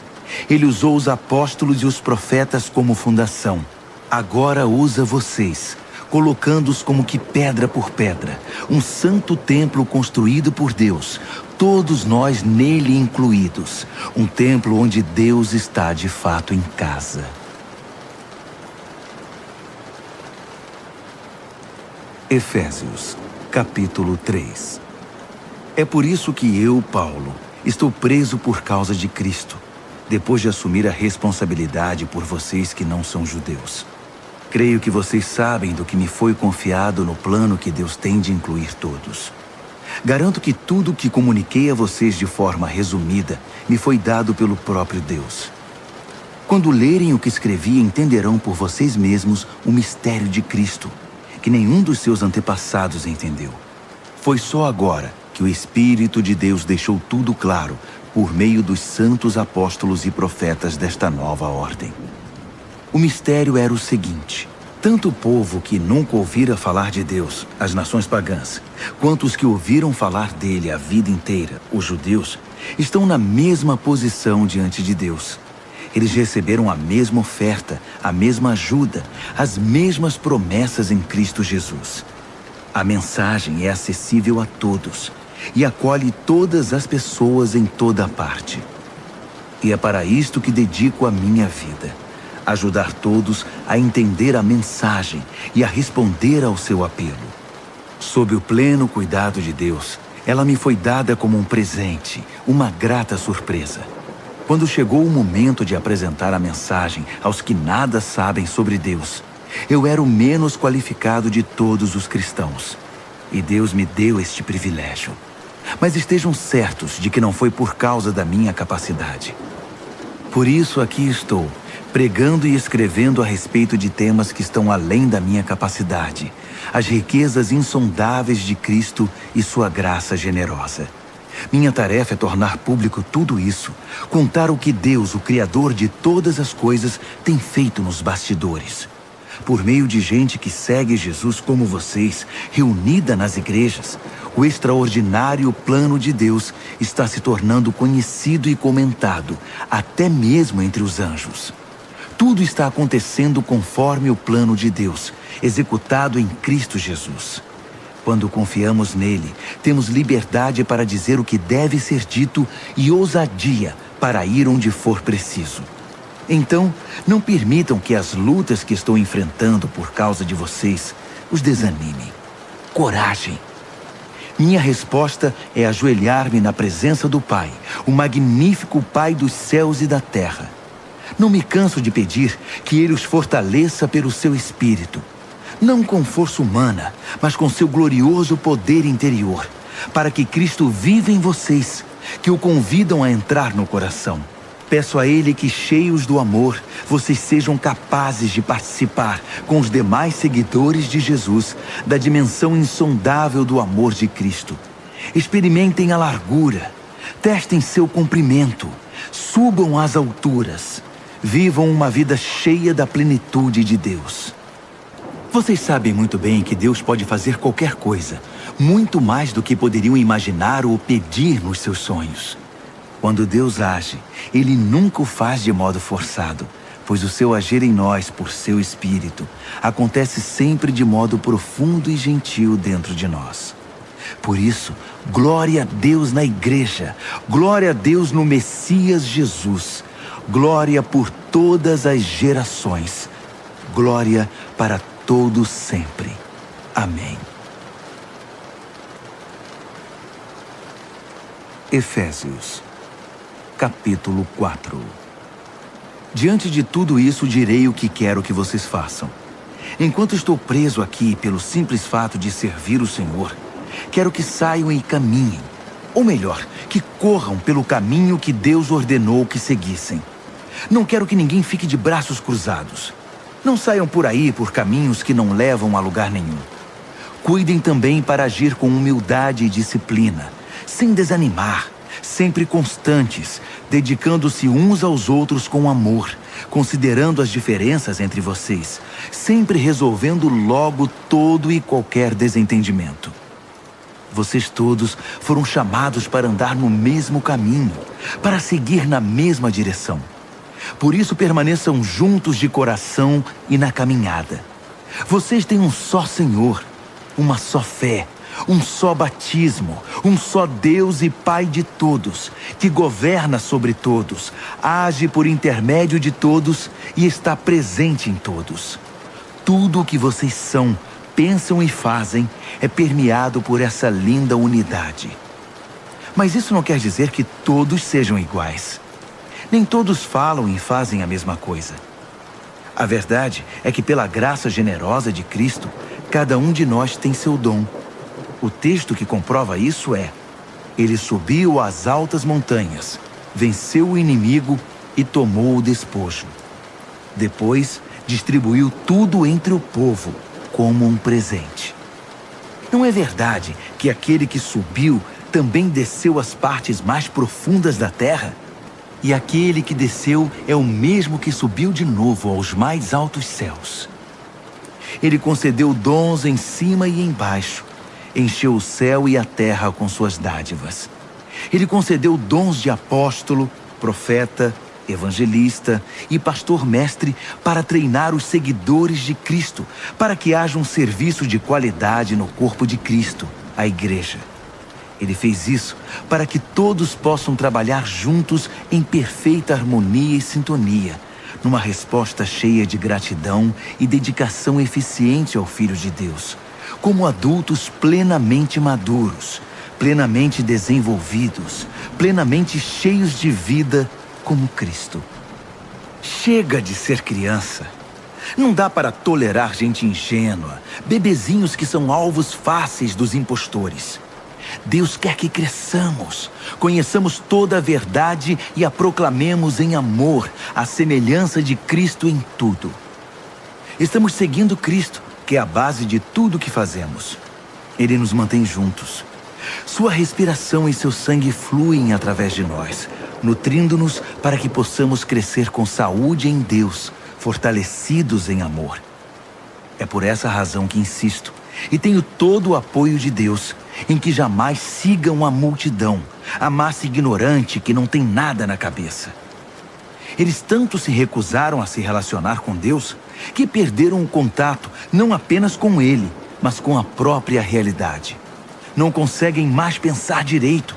Ele usou os apóstolos e os profetas como fundação. Agora usa vocês, colocando-os como que pedra por pedra, um santo templo construído por Deus, todos nós nele incluídos, um templo onde Deus está de fato em casa. Efésios, capítulo 3. É por isso que eu, Paulo, estou preso por causa de Cristo, depois de assumir a responsabilidade por vocês que não são judeus. Creio que vocês sabem do que me foi confiado no plano que Deus tem de incluir todos. Garanto que tudo o que comuniquei a vocês de forma resumida me foi dado pelo próprio Deus. Quando lerem o que escrevi, entenderão por vocês mesmos o mistério de Cristo, que nenhum dos seus antepassados entendeu. Foi só agora que o Espírito de Deus deixou tudo claro por meio dos santos apóstolos e profetas desta nova ordem. O mistério era o seguinte: tanto o povo que nunca ouvira falar de Deus, as nações pagãs, quanto os que ouviram falar dele a vida inteira, os judeus, estão na mesma posição diante de Deus. Eles receberam a mesma oferta, a mesma ajuda, as mesmas promessas em Cristo Jesus. A mensagem é acessível a todos e acolhe todas as pessoas em toda parte. E é para isto que dedico a minha vida: ajudar todos a entender a mensagem e a responder ao seu apelo. Sob o pleno cuidado de Deus, ela me foi dada como um presente, uma grata surpresa. Quando chegou o momento de apresentar a mensagem aos que nada sabem sobre Deus, eu era o menos qualificado de todos os cristãos. E Deus me deu este privilégio. Mas estejam certos de que não foi por causa da minha capacidade. Por isso aqui estou, pregando e escrevendo a respeito de temas que estão além da minha capacidade, as riquezas insondáveis de Cristo e sua graça generosa. Minha tarefa é tornar público tudo isso, contar o que Deus, o Criador de todas as coisas, tem feito nos bastidores. Por meio de gente que segue Jesus como vocês, reunida nas igrejas, o extraordinário plano de Deus está se tornando conhecido e comentado, até mesmo entre os anjos. Tudo está acontecendo conforme o plano de Deus, executado em Cristo Jesus. Quando confiamos nele, temos liberdade para dizer o que deve ser dito e ousadia para ir onde for preciso. Então, não permitam que as lutas que estou enfrentando por causa de vocês os desanimem. Coragem! Minha resposta é ajoelhar-me na presença do Pai, o magnífico Pai dos céus e da terra. Não me canso de pedir que Ele os fortaleça pelo seu Espírito, não com força humana, mas com seu glorioso poder interior, para que Cristo viva em vocês, que o convidam a entrar no coração. Peço a Ele que, cheios do amor, vocês sejam capazes de participar com os demais seguidores de Jesus da dimensão insondável do amor de Cristo. Experimentem a largura, testem seu comprimento, subam às alturas, vivam uma vida cheia da plenitude de Deus. Vocês sabem muito bem que Deus pode fazer qualquer coisa, muito mais do que poderiam imaginar ou pedir nos seus sonhos. Quando Deus age, Ele nunca o faz de modo forçado, pois o seu agir em nós por seu Espírito acontece sempre de modo profundo e gentil dentro de nós. Por isso, glória a Deus na Igreja, glória a Deus no Messias Jesus, glória por todas as gerações, glória para todos sempre. Amém. Efésios, capítulo 4. Diante de tudo isso, direi o que quero que vocês façam. Enquanto estou preso aqui pelo simples fato de servir o Senhor, quero que saiam e caminhem, ou melhor, que corram pelo caminho que Deus ordenou que seguissem. Não quero que ninguém fique de braços cruzados. Não saiam por aí por caminhos que não levam a lugar nenhum. Cuidem também para agir com humildade e disciplina, sem desanimar, sempre constantes, dedicando-se uns aos outros com amor, considerando as diferenças entre vocês, sempre resolvendo logo todo e qualquer desentendimento. Vocês todos foram chamados para andar no mesmo caminho, para seguir na mesma direção. Por isso permaneçam juntos de coração e na caminhada. Vocês têm um só Senhor, uma só fé, um só batismo, um só Deus e Pai de todos, que governa sobre todos, age por intermédio de todos e está presente em todos. Tudo o que vocês são, pensam e fazem é permeado por essa linda unidade. Mas isso não quer dizer que todos sejam iguais. Nem todos falam e fazem a mesma coisa. A verdade é que, pela graça generosa de Cristo, cada um de nós tem seu dom. O texto que comprova isso é: ele subiu às altas montanhas, venceu o inimigo e tomou o despojo. Depois, distribuiu tudo entre o povo, como um presente. Não é verdade que aquele que subiu também desceu às partes mais profundas da terra? E aquele que desceu é o mesmo que subiu de novo aos mais altos céus. Ele concedeu dons em cima e embaixo, encheu o céu e a terra com suas dádivas. Ele concedeu dons de apóstolo, profeta, evangelista e pastor-mestre para treinar os seguidores de Cristo, para que haja um serviço de qualidade no corpo de Cristo, a Igreja. Ele fez isso para que todos possam trabalhar juntos em perfeita harmonia e sintonia, numa resposta cheia de gratidão e dedicação eficiente ao Filho de Deus, como adultos plenamente maduros, plenamente desenvolvidos, plenamente cheios de vida como Cristo. Chega de ser criança. Não dá para tolerar gente ingênua, bebezinhos que são alvos fáceis dos impostores. Deus quer que cresçamos, conheçamos toda a verdade e a proclamemos em amor, à semelhança de Cristo em tudo. Estamos seguindo Cristo, que é a base de tudo que fazemos. Ele nos mantém juntos. Sua respiração e seu sangue fluem através de nós, nutrindo-nos para que possamos crescer com saúde em Deus, fortalecidos em amor. É por essa razão que insisto, e tenho todo o apoio de Deus, em que jamais sigam a multidão, a massa ignorante que não tem nada na cabeça. Eles tanto se recusaram a se relacionar com Deus, que perderam o contato não apenas com Ele, mas com a própria realidade. Não conseguem mais pensar direito.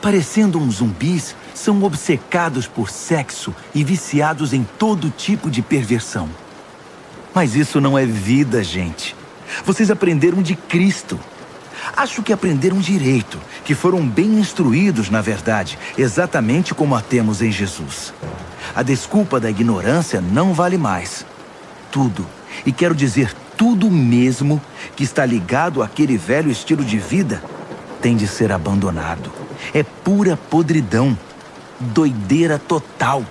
Parecendo uns zumbis, são obcecados por sexo e viciados em todo tipo de perversão. Mas isso não é vida, gente. Vocês aprenderam de Cristo. Acho que aprenderam direito, que foram bem instruídos, na verdade, exatamente como a temos em Jesus. A desculpa da ignorância não vale mais. Tudo, e quero dizer tudo mesmo, que está ligado àquele velho estilo de vida, tem de ser abandonado. É pura podridão, doideira total.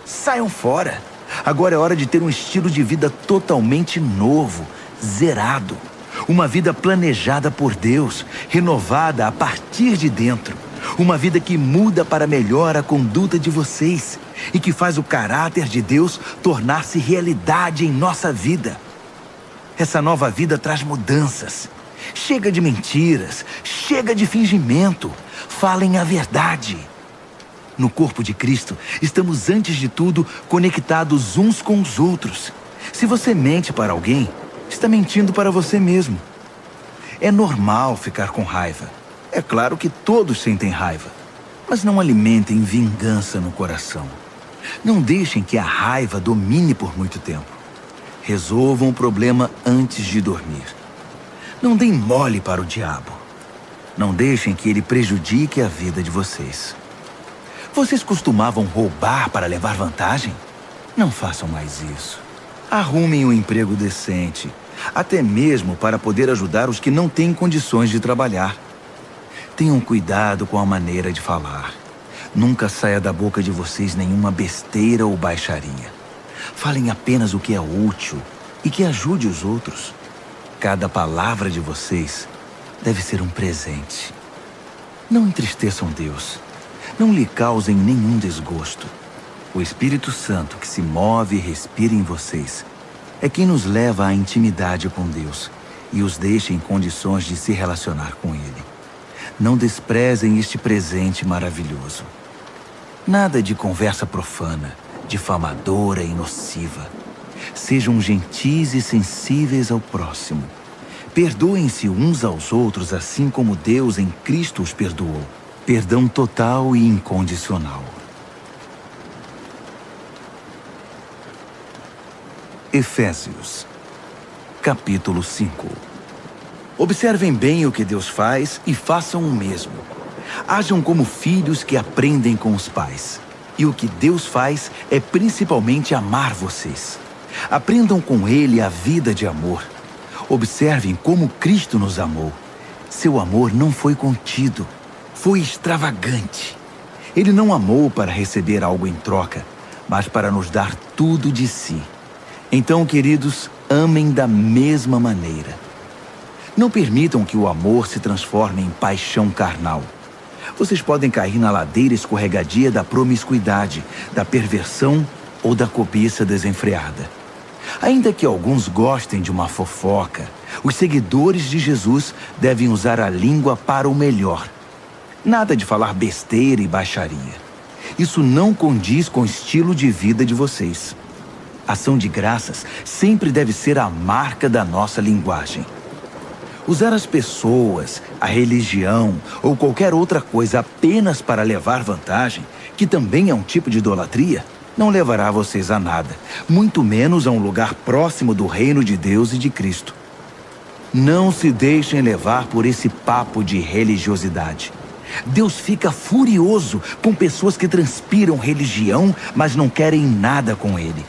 Saiam fora. Agora é hora de ter um estilo de vida totalmente novo, zerado. Uma vida planejada por Deus, renovada a partir de dentro. Uma vida que muda para melhor a conduta de vocês e que faz o caráter de Deus tornar-se realidade em nossa vida. Essa nova vida traz mudanças. Chega de mentiras, chega de fingimento. Falem a verdade. No corpo de Cristo, estamos antes de tudo conectados uns com os outros. Se você mente para alguém, está mentindo para você mesmo. É normal ficar com raiva. É claro que todos sentem raiva. Mas não alimentem vingança no coração. Não deixem que a raiva domine por muito tempo. Resolvam o problema antes de dormir. Não deem mole para o diabo. Não deixem que ele prejudique a vida de vocês. Vocês costumavam roubar para levar vantagem? Não façam mais isso. Arrumem um emprego decente, até mesmo para poder ajudar os que não têm condições de trabalhar. Tenham cuidado com a maneira de falar. Nunca saia da boca de vocês nenhuma besteira ou baixaria. Falem apenas o que é útil e que ajude os outros. Cada palavra de vocês deve ser um presente. Não entristeçam Deus. Não lhe causem nenhum desgosto. O Espírito Santo que se move e respira em vocês é quem nos leva à intimidade com Deus e os deixa em condições de se relacionar com Ele. Não desprezem este presente maravilhoso. Nada de conversa profana, difamadora e nociva. Sejam gentis e sensíveis ao próximo. Perdoem-se uns aos outros assim como Deus em Cristo os perdoou. Perdão total e incondicional. Efésios, capítulo 5. Observem bem o que Deus faz e façam o mesmo. Hajam como filhos que aprendem com os pais. E o que Deus faz é principalmente amar vocês. Aprendam com Ele a vida de amor. Observem como Cristo nos amou. Seu amor não foi contido, foi extravagante. Ele não amou para receber algo em troca, mas para nos dar tudo de si. Então, queridos, amem da mesma maneira. Não permitam que o amor se transforme em paixão carnal. Vocês podem cair na ladeira escorregadia da promiscuidade, da perversão ou da cobiça desenfreada. Ainda que alguns gostem de uma fofoca, os seguidores de Jesus devem usar a língua para o melhor. Nada de falar besteira e baixaria. Isso não condiz com o estilo de vida de vocês. Ação de graças sempre deve ser a marca da nossa linguagem. Usar as pessoas, a religião ou qualquer outra coisa apenas para levar vantagem, que também é um tipo de idolatria, não levará vocês a nada, muito menos a um lugar próximo do reino de Deus e de Cristo. Não se deixem levar por esse papo de religiosidade. Deus fica furioso com pessoas que transpiram religião, mas não querem nada com Ele.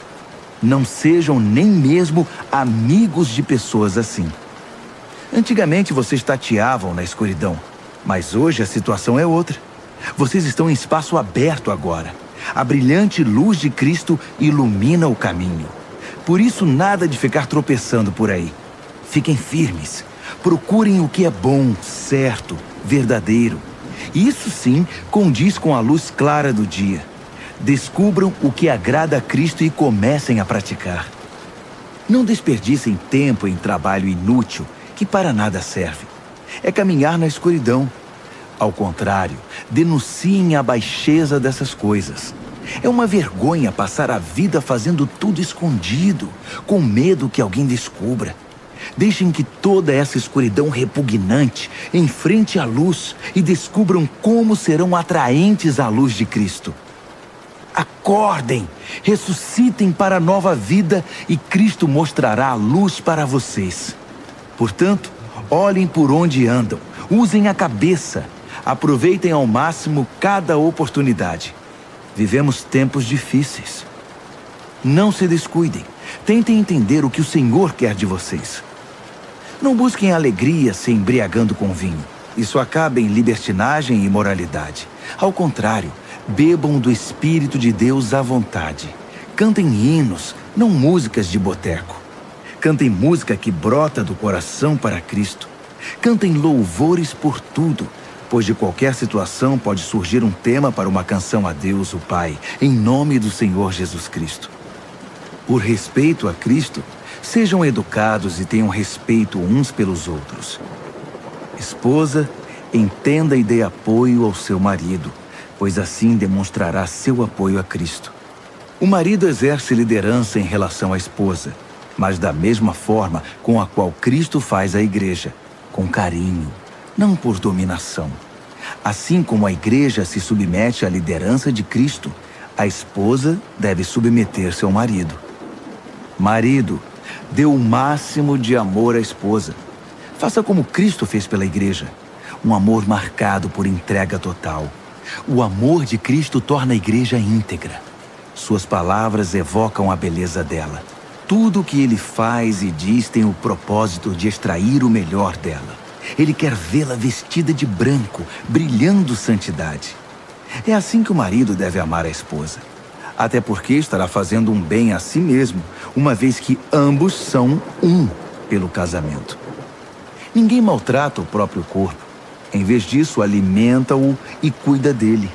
Não sejam nem mesmo amigos de pessoas assim. Antigamente vocês tateavam na escuridão, mas hoje a situação é outra. Vocês estão em espaço aberto agora. A brilhante luz de Cristo ilumina o caminho. Por isso, nada de ficar tropeçando por aí. Fiquem firmes. Procurem o que é bom, certo, verdadeiro. Isso sim condiz com a luz clara do dia. Descubram o que agrada a Cristo e comecem a praticar. Não desperdicem tempo em trabalho inútil, que para nada serve. É caminhar na escuridão. Ao contrário, denunciem a baixeza dessas coisas. É uma vergonha passar a vida fazendo tudo escondido, com medo que alguém descubra. Deixem que toda essa escuridão repugnante enfrente a luz e descubram como serão atraentes à luz de Cristo. Acordem, ressuscitem para a nova vida e Cristo mostrará a luz para vocês. Portanto, olhem por onde andam, usem a cabeça, aproveitem ao máximo cada oportunidade. Vivemos tempos difíceis. Não se descuidem, tentem entender o que o Senhor quer de vocês. Não busquem alegria se embriagando com vinho. Isso acaba em libertinagem e imoralidade. Ao contrário, bebam do Espírito de Deus à vontade. Cantem hinos, não músicas de boteco. Cantem música que brota do coração para Cristo. Cantem louvores por tudo, pois de qualquer situação pode surgir um tema para uma canção a Deus, o Pai, em nome do Senhor Jesus Cristo. Por respeito a Cristo, sejam educados e tenham respeito uns pelos outros. Esposa, entenda e dê apoio ao seu marido, pois assim demonstrará seu apoio a Cristo. O marido exerce liderança em relação à esposa, mas da mesma forma com a qual Cristo faz a igreja, com carinho, não por dominação. Assim como a igreja se submete à liderança de Cristo, a esposa deve submeter-se ao marido. Marido, dê o máximo de amor à esposa. Faça como Cristo fez pela igreja, um amor marcado por entrega total. O amor de Cristo torna a igreja íntegra. Suas palavras evocam a beleza dela. Tudo o que ele faz e diz tem o propósito de extrair o melhor dela. Ele quer vê-la vestida de branco, brilhando santidade. É assim que o marido deve amar a esposa. Até porque estará fazendo um bem a si mesmo, uma vez que ambos são um pelo casamento. Ninguém maltrata o próprio corpo. Em vez disso, alimenta-o e cuida dele.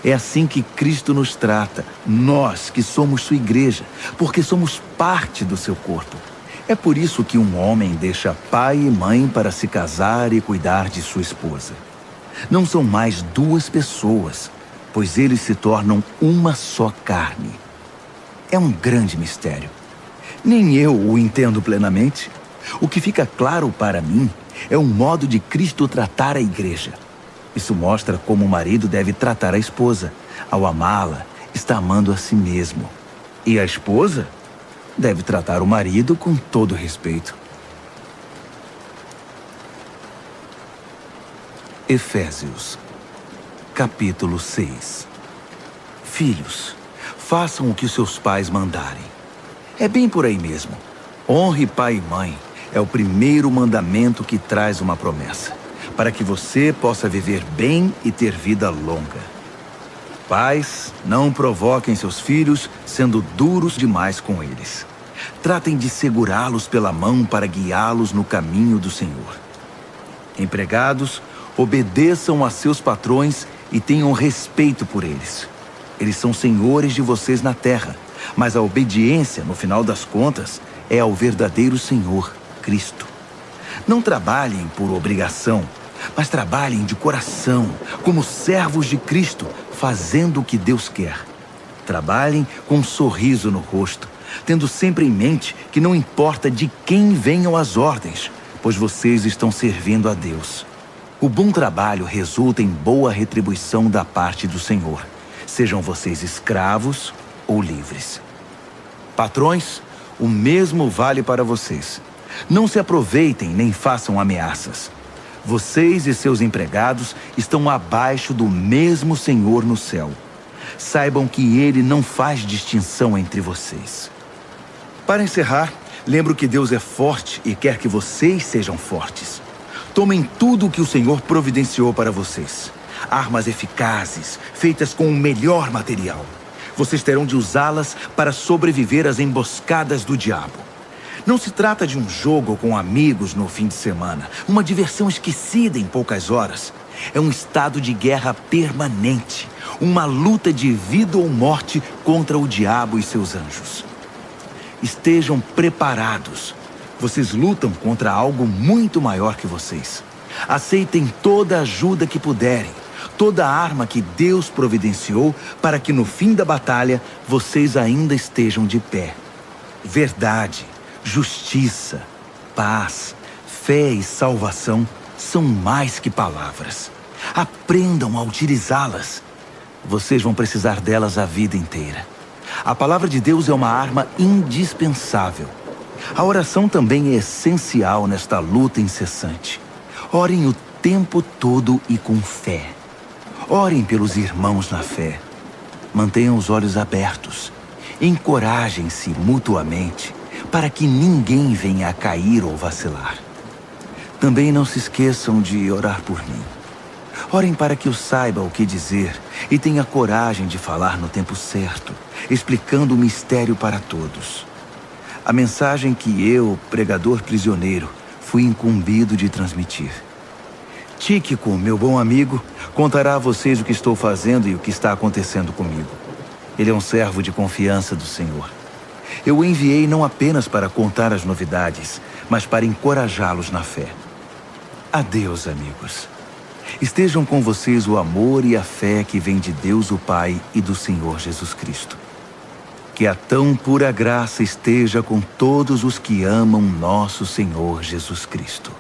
É assim que Cristo nos trata, nós que somos sua igreja, porque somos parte do seu corpo. É por isso que um homem deixa pai e mãe para se casar e cuidar de sua esposa. Não são mais duas pessoas, pois eles se tornam uma só carne. É um grande mistério. Nem eu o entendo plenamente. O que fica claro para mim é o modo de Cristo tratar a igreja. Isso mostra como o marido deve tratar a esposa. Ao amá-la, está amando a si mesmo. E a esposa deve tratar o marido com todo respeito. Efésios, capítulo 6. Filhos, façam o que seus pais mandarem. É bem por aí mesmo. Honre pai e mãe. É o primeiro mandamento que traz uma promessa, para que você possa viver bem e ter vida longa. Pais, não provoquem seus filhos sendo duros demais com eles. Tratem de segurá-los pela mão para guiá-los no caminho do Senhor. Empregados, obedeçam a seus patrões e tenham respeito por eles. Eles são senhores de vocês na terra, mas a obediência, no final das contas, é ao verdadeiro Senhor, Cristo. Não trabalhem por obrigação, mas trabalhem de coração, como servos de Cristo, fazendo o que Deus quer. Trabalhem com um sorriso no rosto, tendo sempre em mente que não importa de quem venham as ordens, pois vocês estão servindo a Deus. O bom trabalho resulta em boa retribuição da parte do Senhor, sejam vocês escravos ou livres. Patrões, o mesmo vale para vocês. Não se aproveitem nem façam ameaças. Vocês e seus empregados estão abaixo do mesmo Senhor no céu. Saibam que Ele não faz distinção entre vocês. Para encerrar, lembro que Deus é forte e quer que vocês sejam fortes. Tomem tudo o que o Senhor providenciou para vocês. Armas eficazes, feitas com o melhor material. Vocês terão de usá-las para sobreviver às emboscadas do diabo. Não se trata de um jogo com amigos no fim de semana, uma diversão esquecida em poucas horas. É um estado de guerra permanente, uma luta de vida ou morte contra o diabo e seus anjos. Estejam preparados. Vocês lutam contra algo muito maior que vocês. Aceitem toda a ajuda que puderem, toda a arma que Deus providenciou para que no fim da batalha vocês ainda estejam de pé. Verdade, justiça, paz, fé e salvação são mais que palavras. Aprendam a utilizá-las. Vocês vão precisar delas a vida inteira. A palavra de Deus é uma arma indispensável. A oração também é essencial nesta luta incessante. Orem o tempo todo e com fé. Orem pelos irmãos na fé. Mantenham os olhos abertos. Encorajem-se mutuamente, para que ninguém venha a cair ou vacilar. Também não se esqueçam de orar por mim. Orem para que eu saiba o que dizer e tenha coragem de falar no tempo certo, explicando o mistério para todos. A mensagem que eu, pregador prisioneiro, fui incumbido de transmitir. Tíquico, meu bom amigo, contará a vocês o que estou fazendo e o que está acontecendo comigo. Ele é um servo de confiança do Senhor. Eu o enviei não apenas para contar as novidades, mas para encorajá-los na fé. Adeus, amigos. Estejam com vocês o amor e a fé que vem de Deus o Pai e do Senhor Jesus Cristo. Que a tão pura graça esteja com todos os que amam nosso Senhor Jesus Cristo.